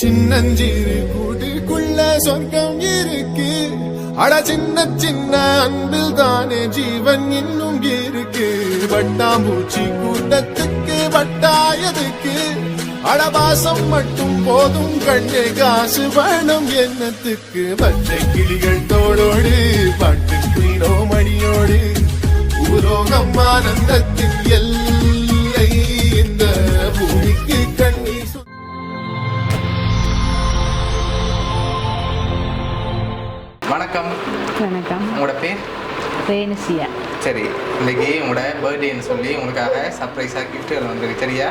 சின்னஞ்சிறு கூட்டுக்குள்ள சொர்க்கம் இருக்கு. அட சின்ன சின்ன அன்பில் தானே ஜீவன் இன்னும் இருக்கு. வட்டாம்பூச்சி கூட்டத்துக்கு வட்டாயதுக்கு அடபாசம் மட்டும் போதும் கண்ணே, காசு வேணும் எண்ணத்துக்கு. பச்சை கிளிகள் தோளோடு பாட்டுக்குயிலோ மணியோடு பூலோகம் ஆனந்தத்தின் எல்லை இந்த பூமிக்கு கண்ணீர். வணக்கம். வணக்கம். உங்களோட பேர்? ரேணுசியா. சரி, இன்றைக்கி உங்களோட பர்த்டேன்னு சொல்லி உங்களுக்காக சர்ப்ரைஸாக கிஃப்ட்டுகள் வந்துருக்கு. சரியா?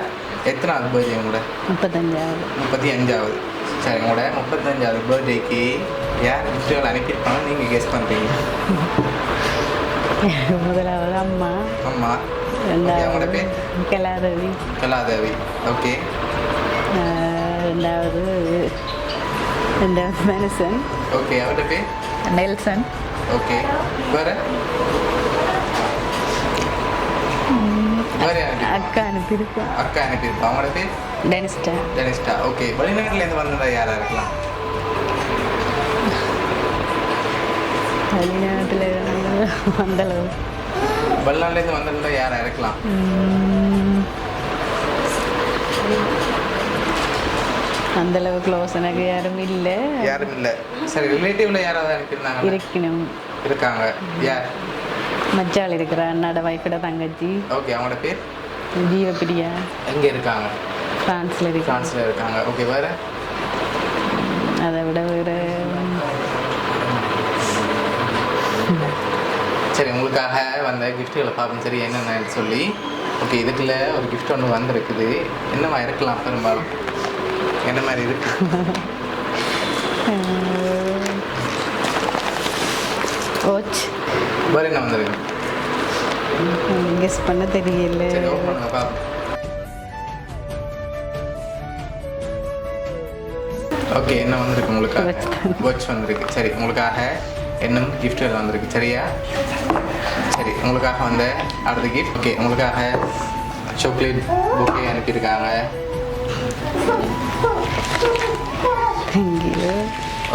எத்தனாவது பர்த்டே உங்களோட? 35வது. 35வது. சரி, உங்களோட 35வது பர்த்டேக்கு யார் கிஃப்ட்டுகள் அனுப்பியிருப்பாங்க நீங்கள் கெஸ் பண்ணுறீங்க? முதலாவது அம்மா. அம்மா. உங்களோட பேர்? கலாதேவி. கலாதேவி. ஓகே. ரெண்டாவது மனுஷன். ஓகே. அவரோட பேர்? நெல்சன். ஓகே. வேறு? அக்கா அனுப்பியிருப்பா. அக்கா அனுப்பியிருப்பா. அவங்களோட பேர்? டெனிஸ்டா. டெனிஸ்டா. ஓகே. வெளிநாட்டிலேருந்து வந்ததா யாராக இருக்கலாம்? வெளிநாட்டில் வந்தளவு. வெளிநாட்டிலேருந்து வந்திருந்தா யாராக இருக்கலாம்? அந்தளவு க்ளோஸ் எனக்கு யாரும் இல்லை. யாரும் இல்லை. சரி, ரிலேட்டிவ்ல யாராவது அனுப்பியிருந்தாங்க? இருக்கணும். இருக்காங்க. யார்? மச்சாள் இருக்கிறா, அண்ணாட வைஃபோட தங்கச்சி. ஓகே. அவங்களோட பேர்? ஜீவப்பிரியா. எங்கே இருக்காங்க? ஃப்ரான்ஸில் இருக்கு. ஃப்ரான்ஸில் இருக்காங்க. ஓகே. வேறு? அதை விட வேறு. சரி, உங்களுக்காக வந்த கிஃப்ட்டுகளை பார்ப்போம். சரி, என்னென்னு சொல்லி. ஓகே, இதுக்குள்ள ஒரு கிஃப்ட் ஒன்று வந்திருக்குது. என்னவா இருக்கலாம்? பெரும்பாலும் என்ன மாதிரி இருக்கு? வாட்ச். வேறு என்ன வந்திருக்கு? கெஸ் பண்ண தெரியல. சரி, ஓப்பன் பண்ணுங்க பார்ப்போம். ஓகே, என்ன வந்திருக்கு உங்களுக்காக? வாட்ச் வந்திருக்கு. சரி, உங்களுக்காக இன்னும் கிஃப்ட்கள் வந்திருக்கு. சரியா? சரி, உங்களுக்காக வந்த அடுத்த கிஃப்ட். ஓகே, உங்களுக்காக சாக்லேட் புக்கே அனுப்பியிருக்காங்க.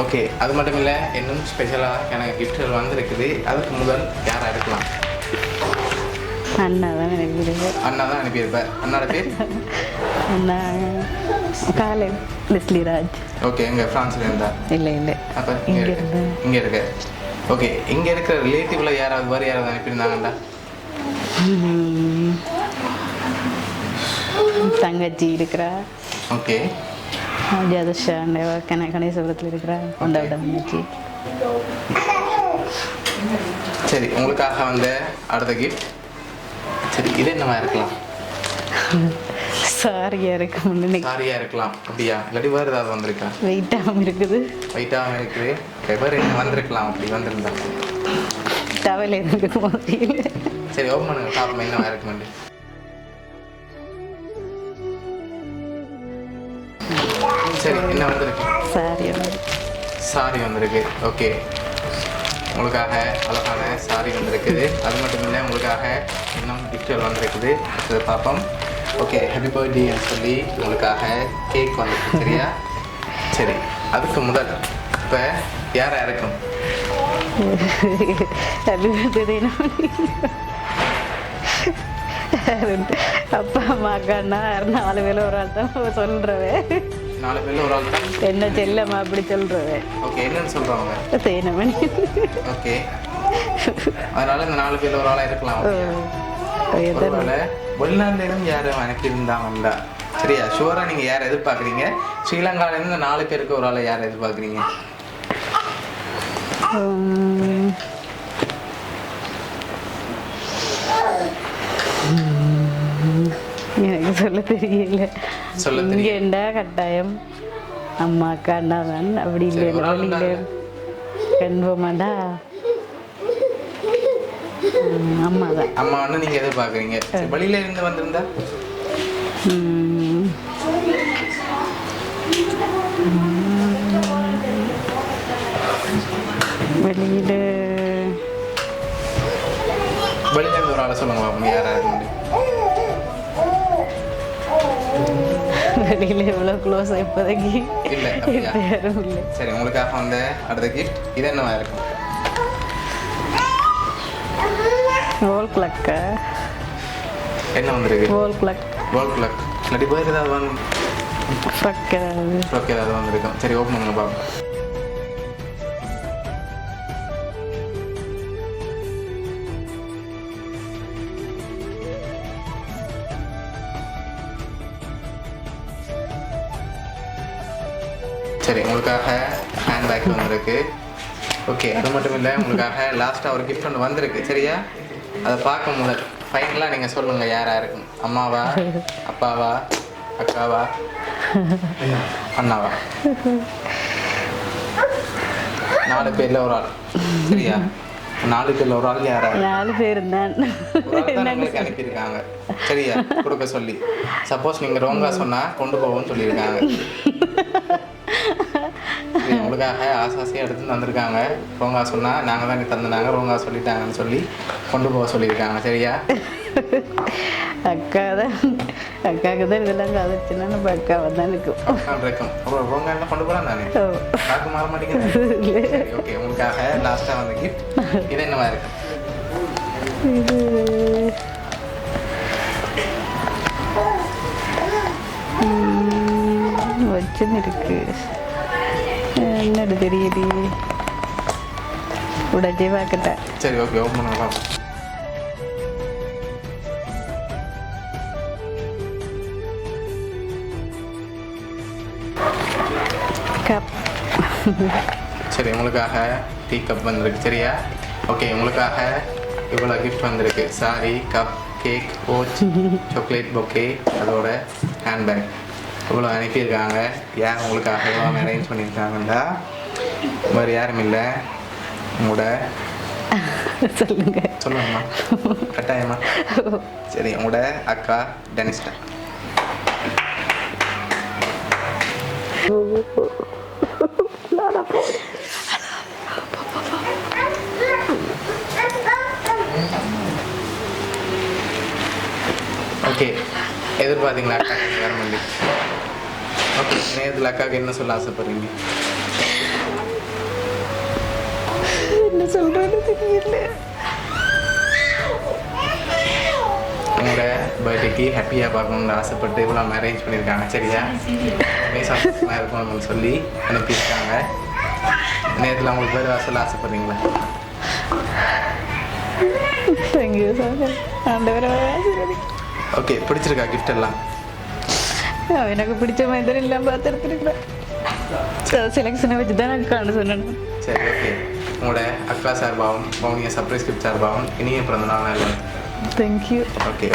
ஓகே, அது மட்டும் இல்லை, இன்னும் ஸ்பெஷலாக எனக்கு கிஃப்ட்கள் வந்திருக்குது. அதுக்கு முதல் யாராக இருக்கலாம்? அண்ணா தான் எனக்கு. அண்ணா தான் அனுப்பியிருப்பேன். அண்ணாட பேர்? அண்ணா காலேஜ் லெஸ்லி ராஜ். ஓகே. எங்கே? ஃப்ரான்ஸில் இருந்தா? இல்லை இல்லை. அப்போ இங்கே இருக்க. ஓகே. இங்கே இருக்கிற ரிலேட்டிவில் யாராவது வேறு யாராவது அனுப்பியிருந்தாங்கண்டா? தங்கச்சி இருக்கிறா. ஓகே. ஜாதஷா கணேசபுரத்தில் இருக்கிறா. கொண்டாட தங்கச்சி. சரி, உங்களுக்காக வந்த அடுத்த கிஃப்ட். சரி, இது என்னவா இருக்கலாம்? சாரியா இருக்கு. முன்னே சாரியா இருக்கலாம். அப்படியா? இல்லாட்டி வேறு ஏதாவது வந்திருக்கா? வெயிட்டாகவும் இருக்குது. வெயிட்டாகவும் இருக்குது. வேறு என்ன வந்திருக்கலாம்? அப்படி வந்திருந்தா டவல் இருக்கு மாதிரி. சரி, ஓப்பன் பண்ணுங்க பார்ப்போம் என்னவா இருக்குமெண்டு. சரி, என்ன வந்திருக்கு? சாரி வந்திருக்கு. ஓகே. உங்களுக்காக அழகான சாரி வந்திருக்குது. அது மட்டும் இல்லை, உங்களுக்காக இன்னும் கிஃப்ட்கள் வந்திருக்குது. அதை பார்ப்போம். ஓகே. ஹாப்பி பர்த்டேன்னு சொல்லி உங்களுக்காக கேக் வந்திருக்கு. சரியா? சரி, அதுக்கு முதல் இப்போ யாராக இருக்கும்? அப்பா அம்மா அக்கான்னா 4 பேர் ஒரு ஆள் தான் சொல்றவே. 4 பேர்ல ஒரு ஆள் தான் என்ன செல்லம்மா அப்படி சொல்றவே. ஓகே. என்னன்னு சொல்றாங்க? தேனமணி. ஓகே. அதனால இந்த 4 பேர்ல ஒரு ஆளாக இருக்கலாம். ஒருவேளை வெளிநாட்டிலேருந்து யாரும் அனுப்பியிருந்தாங்கண்டா? சரியா? ஷுவராக நீங்கள் யாரை எதிர்பார்க்குறீங்க? ஸ்ரீலங்காலேருந்து இந்த 4 பேருக்கு ஒரு ஆளை யாரை எதிர்பார்க்குறீங்க? எனக்கு சொல்ல தெரியல. இங்கேண்டா கட்டாயம் அம்மா அக்காண்டா தான். அப்படி இல்லை வெளியில கன்ஃபார்மாண்டா அம்மா தான். அம்மான்னு நீங்கள் எதிர்பார்க்குறீங்க. வெளியில இருந்து வந்திருந்தா? வெளியிலேருந்து ஒரு ஆளை சொல்லுங்க. யாராக இருக்க முடியும்? வெளியில் எவ்வளோ க்ளோஸ் இப்போதைக்கு இல்லை அப்படியா? யாரும் இல்லை. சரி உங்களுக்காக வந்து அடுத்த கிஃப்ட் இது என்னவா இருக்கும்? வால் கிளாக்கா? என்ன வந்திருக்கு? Wall clock. Wall clock. இல்லாட்டி வேறு ஏதாவது வாங்க. ஃப்ரக் ஏதாவது. ஓகே ஏதாவது வந்திருக்கும். சரி ஓப்பன் பண்ணுங்க பாப்போம். சரி உங்களுக்காக ஹேண்ட் பேக் வந்திருக்கு. ஓகே அது மட்டும் இல்லை உங்களுக்காக லாஸ்ட்டாக ஒரு கிஃப்ட் ஒன்று வந்திருக்கு. சரியா? அதை பார்க்கும் முதல் ஃபைனலாக நீங்கள் சொல்லுங்கள் யாராக இருக்கும். அம்மாவா, அப்பாவா, அக்காவா, அண்ணாவா? 4 பேரில் ஒரு ஆள். சரியா? 4 பேரில் ஒரு ஆள் யாரா? 4 பேர் தான். ஒரு ஆள் தான் உங்களுக்கு அனுப்பியிருக்காங்க. சரியா? கொடுக்க சொல்லி. சப்போஸ் நீங்கள் ரோங்கா சொன்னால் கொண்டு போவோம்னு சொல்லியிருக்காங்க. உங்களுக்காக ஆசாசியாக எடுத்து தந்திருக்காங்க. ரோங்கா சொன்னால் நாங்கள் தான் தந்துனாங்க, ரோங்கா சொல்லிட்டாங்கன்னு சொல்லி கொண்டு போக சொல்லியிருக்காங்க. சரியா? அக்காவுக்கு தான் இதெல்லாம் கதைச்சுன்னா நம்ம அக்காவை தான் இருக்கும். இருக்கும் ரோங்கா எல்லாம் கொண்டு போகலாம் தானே? பார்க்க மாற மாட்டேங்குது. ஓகே உங்களுக்காக லாஸ்ட்டாக வந்து கிஃப்ட் இது என்னவா இருக்கு? இது வச்சுன்னு இருக்கு. என்னது தெரியுது? உடச்சே பார்க்கட்டேன். சரி ஓகே ஓப்பன் பண்ணலாம். கப். சரி உங்களுக்காக டீ கப் வந்திருக்கு. சரியா? ஓகே உங்களுக்காக இவ்வளோ கிஃப்ட் வந்திருக்கு. Sorry, cup, cake, coach, chocolate bouquet, அதோட ஹேண்ட்பேக் இவ்வளோ அனுப்பியிருக்காங்க. யார் உங்களுக்காக இவ்வளோ அரேஞ்ச் பண்ணியிருக்காங்கண்டா வேறு யாரும் இல்லை, உங்களோட சொல்லுங்கம்மா கட்டாயமா. சரி உங்களோட அக்கா டெனிஸ்டா. ஓகே எதிர்பார்த்தீங்களா அக்கா வர மாதிரி? ஓகே நேரத்தில் அக்காவுக்கு என்ன சொல்ல ஆசைப்படுறீங்க? என்ன சொல்றது தெரியல. உங்களோட பர்த்டேக்கு ஹாப்பியாக பார்க்கணுன்னு ஆசைப்பட்டு இவ்வளோ அரேஞ்ச் பண்ணியிருக்காங்க. சரியா? சந்தோஷமாக இருக்கணும்னு சொல்லி அனுப்பியிருக்காங்க. நேரத்தில் உங்களுக்கு வேறு சொல்ல ஆசைப்படுறீங்களா? Thank you sir. ஆண்டவரை ஓகே பிடிச்சிருக்கா கிஃப்ட் எல்லாம்? எனக்கு பிடிச்ச மாதிரி எல்லாம் பார்த்து எடுத்துருக்குறேன். செலெக்ஷனை வச்சு தான் எனக்கு காண சொன்னேன். சரி ஓகே உங்களோட அக்கா சார்பாகவும் உங்களுடைய சர்ப்ரைஸ் கிஃப்ட் சார்பாகவும் இனிய பிறந்த நாள். தேங்க்யூ. ஓகே